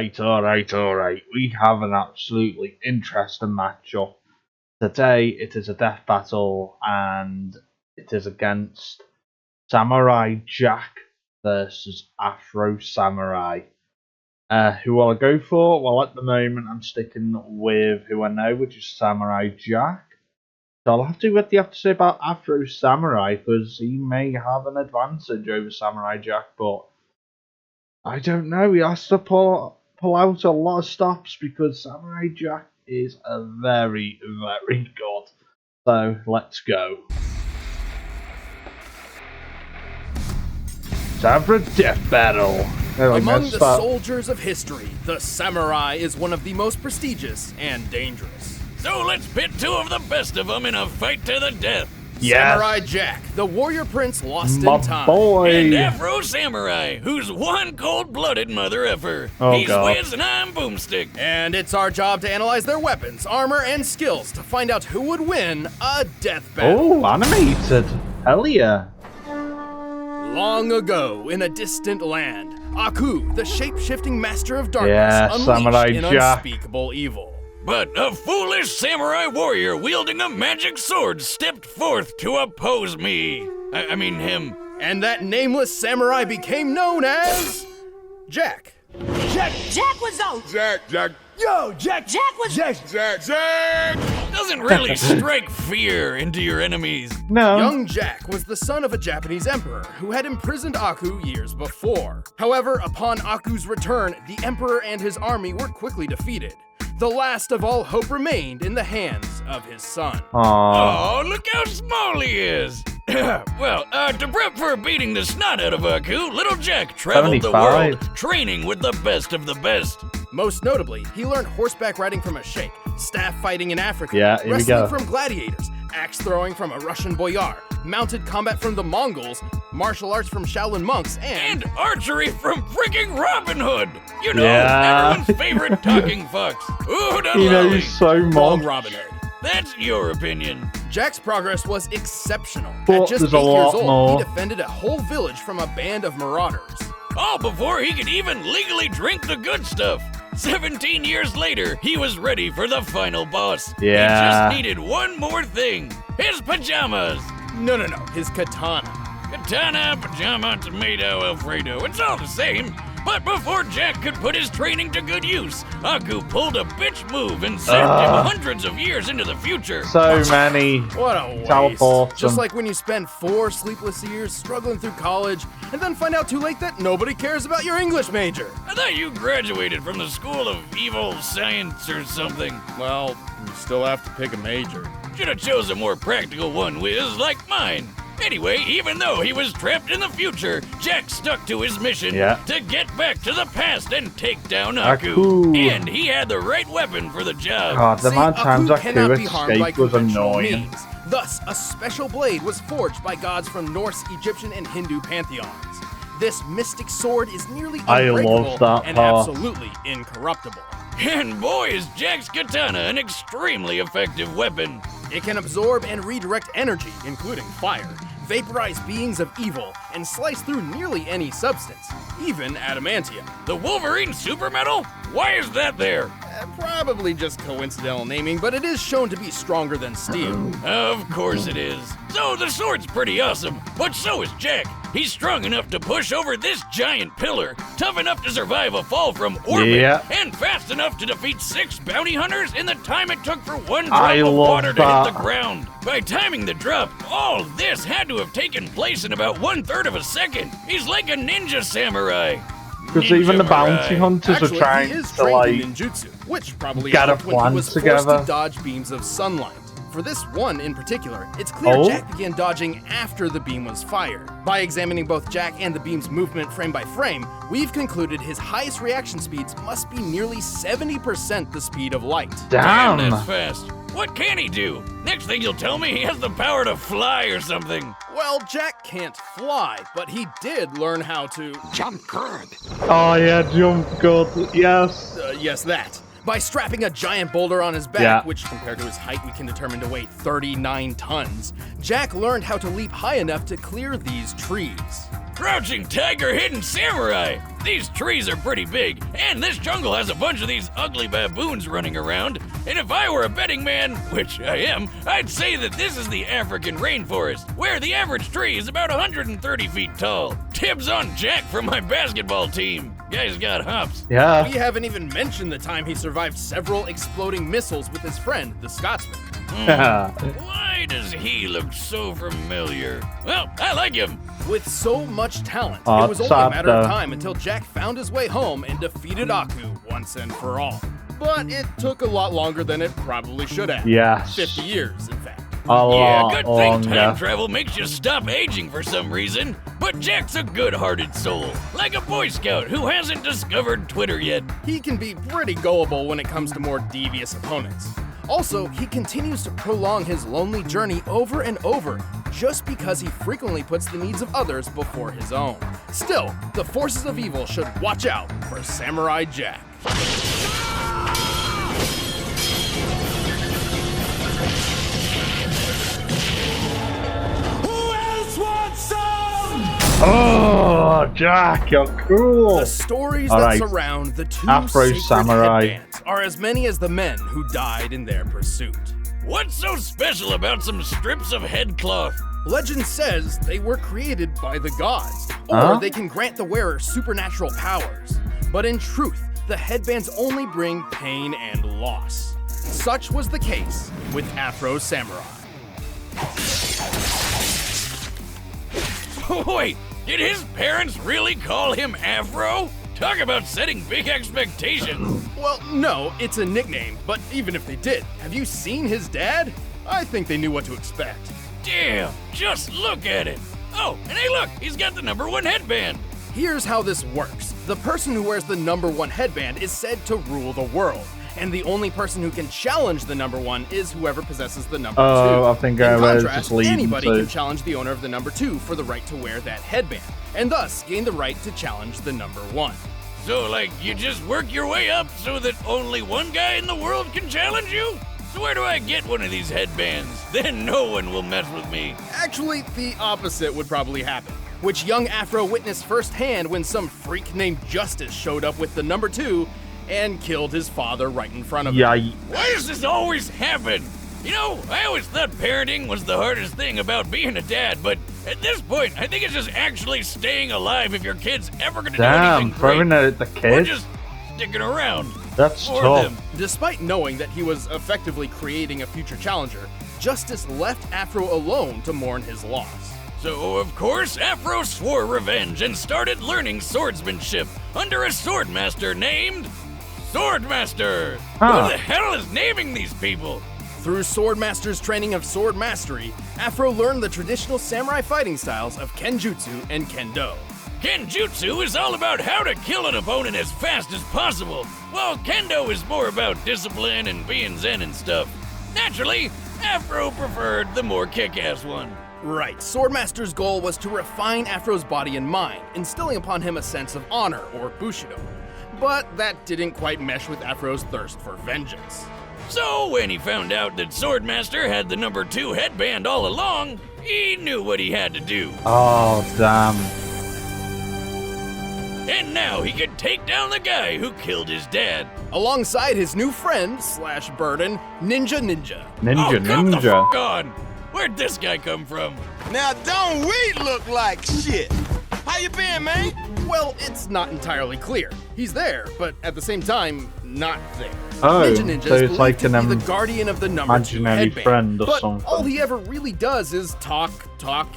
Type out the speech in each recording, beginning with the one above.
Alright. We have an absolutely interesting matchup. Today it is a death battle and it is against Samurai Jack versus Afro Samurai. Who will I go for? Well, at the moment I'm sticking with who I know, which is Samurai Jack. So I'll have to what do you have to say about Afro Samurai, because he may have an advantage over Samurai Jack, but I don't know. He has to pull out a lot of stops because Samurai Jack is a very, very good. So let's go. Time for a death battle. Among the soldiers of history, the samurai is one of the most prestigious and dangerous. So let's pit two of the best of them in a fight to the death. Yes. Samurai Jack, the warrior prince lost My in time. boy. And Afro Samurai, who's one cold-blooded mother effer. Oh, He's God. Wiz and I'm Boomstick. And it's our job to analyze their weapons, armor, and skills to find out who would win a death battle. Oh, animated. Hell yeah. Long ago, in a distant land, Aku, the shape-shifting master of darkness, Yeah, unleashed Samurai an Jack. unspeakable evil. But a foolish samurai warrior wielding a magic sword stepped forth to oppose me. I mean him. And that nameless samurai became known as Jack. Jack was out. Jack. Yo, Jack was Jack. Doesn't really strike fear into your enemies. No. Young Jack was the son of a Japanese emperor who had imprisoned Aku years before. However, upon Aku's return, the emperor and his army were quickly defeated. The last of all hope remained in the hands of his son. Aww. Oh, look how small he is. Well, to prep for beating the snot out of Aku, little Jack traveled the 75. world, training with the best of the best. Most notably, he learned horseback riding from a sheikh, staff fighting in Africa, Yeah, here we wrestling go. from gladiators, axe throwing from a Russian boyar, mounted combat from the Mongols, martial arts from Shaolin monks, And archery from freaking Robin Hood. You know, Yeah. everyone's favorite talking fox. Ooh, He knows so wrong much. Robin Hood. That's your opinion. Jack's progress was exceptional. But At just 8 there's a years lot old, more. he defended a whole village from a band of marauders. All before he could even legally drink the good stuff. 17 years later, he was ready for the final boss. Yeah. He just needed one more thing. His pajamas. No, his katana. Katana, pajama, tomato, Alfredo. It's all the same. But before Jack could put his training to good use, Aku pulled a bitch move and sent him hundreds of years into the future. So many. What a waste. Teleport Just them. like when you spend 4 sleepless years struggling through college and then find out too late that nobody cares about your English major. I thought you graduated from the School of Evil Science or something. Well, you still have to pick a major. Should have chose a more practical one, Wiz, like mine. Anyway, even though he was trapped in the future, Jack stuck to his mission to get back to the past and take down Aku. Aku. And he had the right weapon for the job. God, the amount of times Aku cannot Aku be harmed by escaped was conventional annoying. means. Thus, a special blade was forged by gods from Norse, Egyptian, and Hindu pantheons. This mystic sword is nearly I unbreakable love that and part. absolutely incorruptible. And boy, is Jack's katana an extremely effective weapon. It can absorb and redirect energy, including fire, vaporize beings of evil, and slice through nearly any substance, even adamantium. The Wolverine super metal? Why is that there? Probably just coincidental naming, but it is shown to be stronger than steel. Of course it is. So the sword's pretty awesome, but so is Jack. He's strong enough to push over this giant pillar, tough enough to survive a fall from orbit, and fast enough to defeat 6 bounty hunters in the time it took for one drop of water to hit the ground. By timing the drop, all this had to have taken place in about 1/3 of a second. He's like a ninja samurai. Because even the bounty hunters Actually, are trying he is to trained like in ninjutsu, which probably get a helped when he plan was forced together. to dodge beams of sunlight. For this one in particular, it's clear Oh? Jack began dodging after the beam was fired. By examining both Jack and the beam's movement frame by frame, we've concluded his highest reaction speeds must be nearly 70% the speed of light. damn. That's fast. What can he do? Next thing you'll tell me he has the power to fly or something. Well, Jack can't fly, but he did learn how to... Jump good. Oh yeah, jump good. Yes. Yes, that. By strapping a giant boulder on his back, which compared to his height we can determine to weigh 39 tons, Jack learned how to leap high enough to clear these trees. Crouching tiger, hidden samurai. These trees are pretty big, and this jungle has a bunch of these ugly baboons running around. And if I were a betting man, which I am, I'd say that this is the African rainforest, where the average tree is about 130 feet tall. Tips on Jack from my basketball team. Guy's got hops. Yeah. We haven't even mentioned the time he survived several exploding missiles with his friend, the Scotsman. Why does he look so familiar? Well, I like him. With so much talent, Oh, it was only sad a matter of though. time until Jack found his way home and defeated Aku once and for all. But it took a lot longer than it probably should have. Yes. 50 years, in fact. Yeah, A lot good thing time longer. travel makes you stop aging for some reason. But Jack's a good-hearted soul, like a Boy Scout who hasn't discovered Twitter yet. He can be pretty gullible when it comes to more devious opponents. Also, he continues to prolong his lonely journey over and over just because he frequently puts the needs of others before his own. Still, the forces of evil should watch out for Samurai Jack. Who else wants some? Oh, Jack, you're cool. The stories All that right. surround the two Afro sacred Samurai. headbands are as many as the men who died in their pursuit. What's so special about some strips of headcloth? Legend says they were created by the gods, or Huh? they can grant the wearer supernatural powers. But in truth, the headbands only bring pain and loss. Such was the case with Afro Samurai. Wait, did his parents really call him Afro? Talk about setting big expectations. Well, no, it's a nickname, but even if they did, have you seen his dad? I think they knew what to expect. Damn, just look at it. Oh, and hey look, he's got the #1 headband. Here's how this works. The person who wears the #1 headband is said to rule the world, and the only person who can challenge the #1 is whoever possesses the #2. Oh, I think I In was contrast, just leading anybody to. can challenge the owner of the #2 for the right to wear that headband, and thus gain the right to challenge the #1. So, like, you just work your way up so that only one guy in the world can challenge you? So where do I get one of these headbands? Then no one will mess with me. Actually, the opposite would probably happen, which young Afro witnessed firsthand when some freak named Justice showed up with the #2 and killed his father right in front of him. Yeah. Why does this always happen? You know, I always thought parenting was the hardest thing about being a dad, but at this point, I think it's just actually staying alive if your kid's ever gonna do Damn, anything throwing great. it at the Or kids. just sticking around. That's for tough. them. Despite knowing that he was effectively creating a future challenger, Justice left Afro alone to mourn his loss. So, of course, Afro swore revenge and started learning swordsmanship under a swordmaster named Swordmaster. Huh. Who the hell is naming these people? Through Swordmaster's training of sword mastery, Afro learned the traditional samurai fighting styles of Kenjutsu and Kendo. Kenjutsu is all about how to kill an opponent as fast as possible, while Kendo is more about discipline and being zen and stuff. Naturally, Afro preferred the more kick-ass one. Right, Swordmaster's goal was to refine Afro's body and mind, instilling upon him a sense of honor, or Bushido. But that didn't quite mesh with Afro's thirst for vengeance. So when he found out that Swordmaster had the #2 headband all along, he knew what he had to do. Oh, damn. And now he could take down the guy who killed his dad. Alongside his new friend slash burden, Ninja. Oh, come the fuck on! Where'd this guy come from? Now don't we look like shit? How you been, man? Well, it's not entirely clear. He's there, but at the same time, not there. Oh, Ninja so is it's like believed to an be the guardian of the #2 imaginary headband, friend or but something. all he ever really does is talk,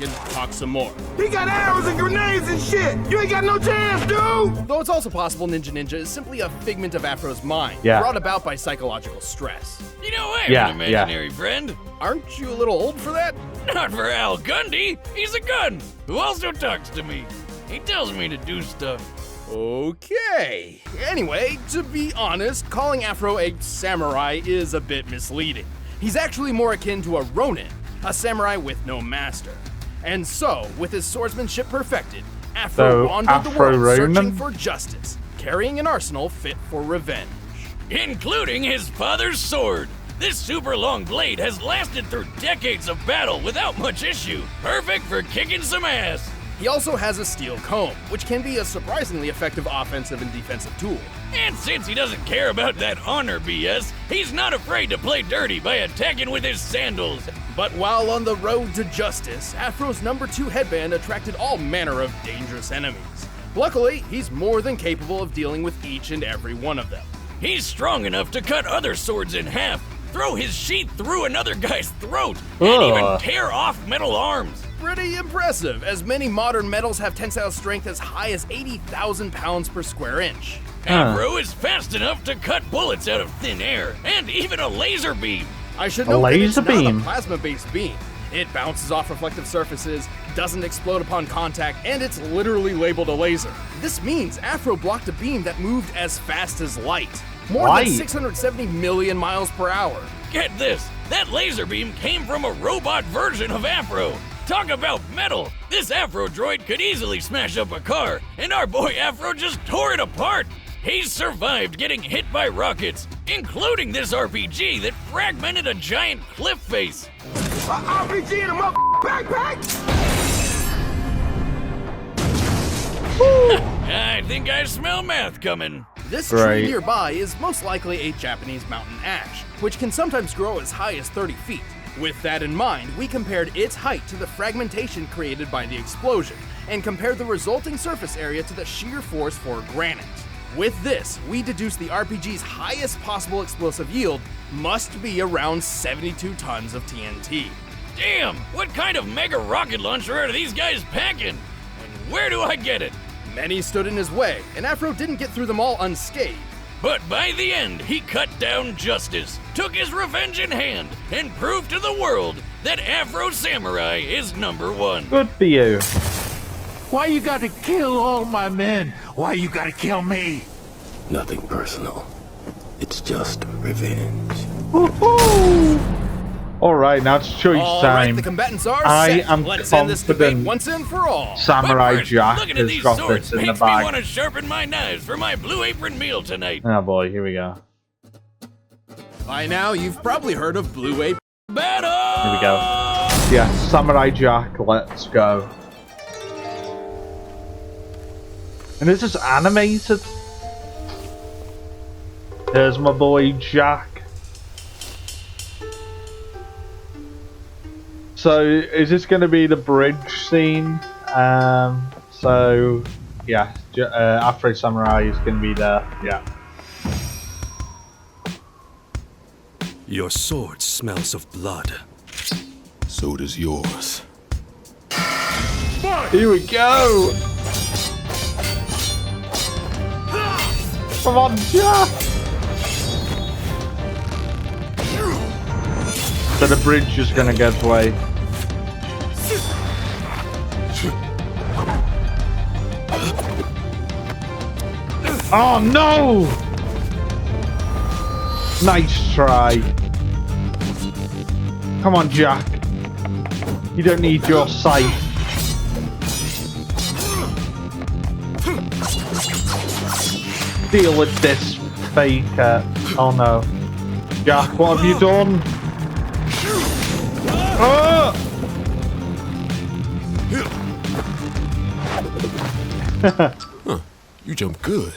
and talk some more. He got arrows and grenades and shit. You ain't got no chance, dude. Though it's also possible Ninja is simply a figment of Afro's mind, Yeah. brought about by psychological stress. You know, I have Yeah, an imaginary friend. Aren't you a little old for that? Not for Al Gundy. He's a gun who also talks to me. He tells me to do stuff. Okay. Anyway, to be honest, calling Afro a samurai is a bit misleading. He's actually more akin to a ronin, a samurai with no master. And so, with his swordsmanship perfected, Afro So, wandered the Afro world searching Ronin? for justice, carrying an arsenal fit for revenge. Including his father's sword. This super long blade has lasted through decades of battle without much issue. Perfect for kicking some ass. He also has a steel comb, which can be a surprisingly effective offensive and defensive tool. And since he doesn't care about that honor BS, he's not afraid to play dirty by attacking with his sandals. But while on the road to justice, Afro's number 2 headband attracted all manner of dangerous enemies. Luckily, he's more than capable of dealing with each and every one of them. He's strong enough to cut other swords in half, throw his sheath through another guy's throat, and even tear off metal arms. Pretty impressive, as many modern metals have tensile strength as high as 80,000 pounds per square inch. Afro is fast enough to cut bullets out of thin air, and even a laser beam. I should note that it's not a plasma-based beam. It bounces off reflective surfaces, doesn't explode upon contact, and it's literally labeled a laser. This means Afro blocked a beam that moved as fast as light. More than 670 million miles per hour. Get this, that laser beam came from a robot version of Afro. Talk about metal! This Afro droid could easily smash up a car, and our boy Afro just tore it apart! He's survived getting hit by rockets, including this RPG that fragmented a giant cliff face. RPG in a backpack? I think I smell math coming. This tree nearby is most likely a Japanese mountain ash, which can sometimes grow as high as 30 feet. With that in mind, we compared its height to the fragmentation created by the explosion, and compared the resulting surface area to the shear force for granite. With this, we deduced the RPG's highest possible explosive yield must be around 72 tons of TNT. Damn, what kind of mega rocket launcher are these guys packing? And where do I get it? Many stood in his way, and Afro didn't get through them all unscathed. But by the end, he cut down justice, took his revenge in hand, and proved to the world that Afro Samurai is #1. Good for you. Why you gotta kill all my men? Why you gotta kill me? Nothing personal. It's just revenge. Woohoo! Alright, now it's choice time. The combatants are I set. am Let's end this debate confident once and for all. Samurai First, Jack looking at has these got swords this in the makes me bag. want to sharpen my knives for my Blue Apron meal tonight. Oh boy, here we go. By now, you've probably heard of Blue Apron. Battle! Here we go. Yeah, Samurai Jack, let's go. And this is animated. There's my boy Jack. So, is this going to be the bridge scene? So, yeah, Afro Samurai is going to be there. Yeah. Your sword smells of blood. So does yours. Here we go! Come on, Jack! So the bridge is gonna give way. Oh no! Nice try. Come on, Jack. You don't need your sight. Deal with this faker. Oh no. Jack, what have you done? Oh! Huh, you jump good.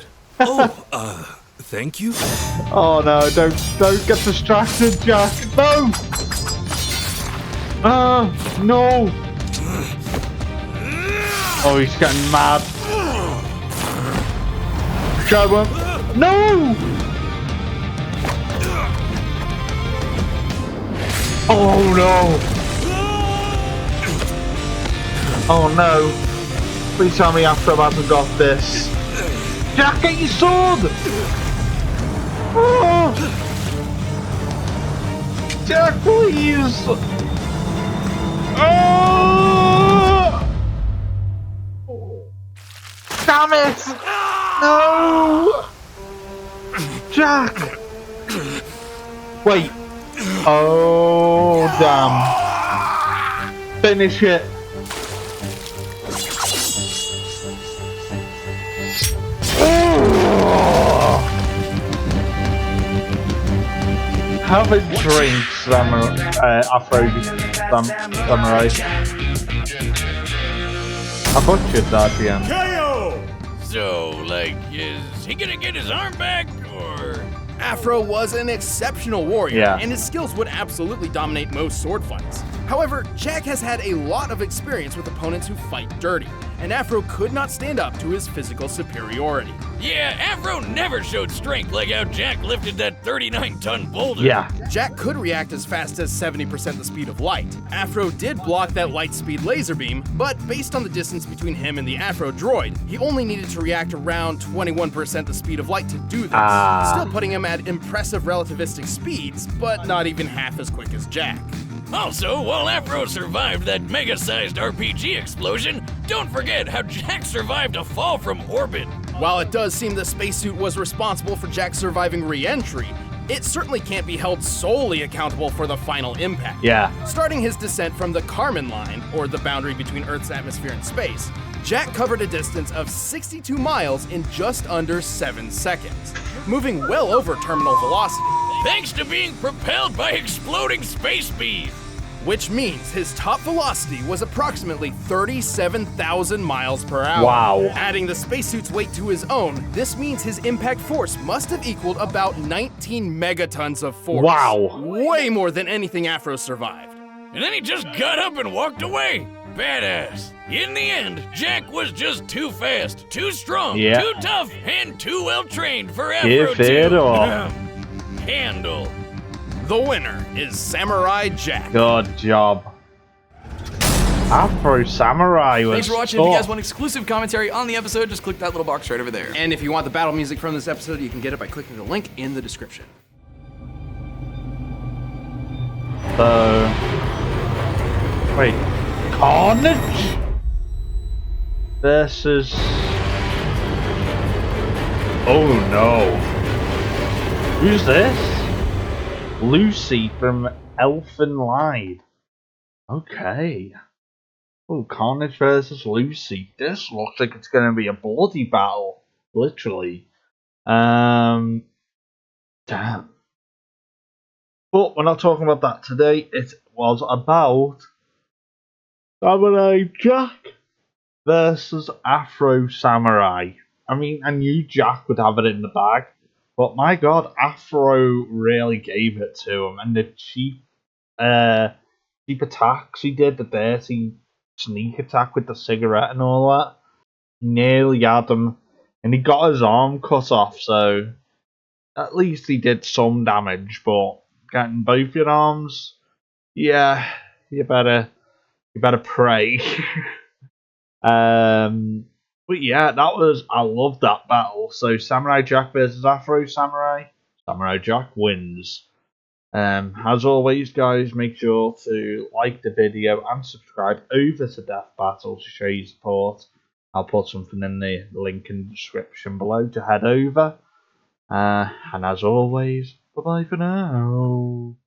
Thank you? Oh no, don't get distracted, Jack. No! No! Oh, he's getting mad. Show him. No! Oh no! Oh no! Please tell me Afro hasn't got this. Jack, get your sword! Oh! Jack, please! Oh! Damn it! No! Jack! Wait. Oh, damn. Finish it. Oh! Have a drink, Afro Samurai. I butchered that at the end. KO! So, like, is he gonna get his arm back, or? Afro was an exceptional warrior, Yeah. and his skills would absolutely dominate most sword fights. However, Jack has had a lot of experience with opponents who fight dirty, and Afro could not stand up to his physical superiority. Yeah, Afro never showed strength like how Jack lifted that 39-ton boulder. Yeah. Jack could react as fast as 70% the speed of light. Afro did block that light speed laser beam, but based on the distance between him and the Afro droid, he only needed to react around 21% the speed of light to do this, still putting him at impressive relativistic speeds, but not even half as quick as Jack. Also, while Afro survived that mega-sized RPG explosion, don't forget how Jack survived a fall from orbit. While it does seem the spacesuit was responsible for Jack's surviving re-entry, it certainly can't be held solely accountable for the final impact. Yeah. Starting his descent from the Kármán line, or the boundary between Earth's atmosphere and space, Jack covered a distance of 62 miles in just under 7 seconds, moving well over terminal velocity. Thanks to being propelled by exploding space speed. Which means his top velocity was approximately 37,000 miles per hour. Wow. Adding the spacesuit's weight to his own, this means his impact force must have equaled about 19 megatons of force. Wow. Way more than anything Afro survived. And then he just got up and walked away. Badass. In the end, Jack was just too fast, too strong, Yeah. too tough, and too well trained for Afro Give it to up. handle. The winner is Samurai Jack. Good job. Afro Samurai was Thanks for watching. If you guys tough. want exclusive commentary on the episode, just click that little box right over there. And if you want the battle music from this episode, you can get it by clicking the link in the description. So, wait, Carnage versus. Oh no! Who's this? Lucy from Elfin Lied. Okay. Oh, Carnage versus Lucy. This looks like it's going to be a bloody battle, literally. Damn. But we're not talking about that today. It was about Samurai Jack versus Afro Samurai. I mean, I knew Jack would have it in the bag, but my god, Afro really gave it to him. And the cheap attacks he did, the dirty sneak attack with the cigarette and all that, nearly had him. And he got his arm cut off, so at least he did some damage, but getting both your arms, yeah, you better pray. But yeah, I loved that battle. So Samurai Jack versus Afro Samurai. Samurai Jack wins. As always, guys, make sure to like the video and subscribe over to Death Battle to show your support. I'll put something in the link in the description below to head over. And as always, bye bye for now.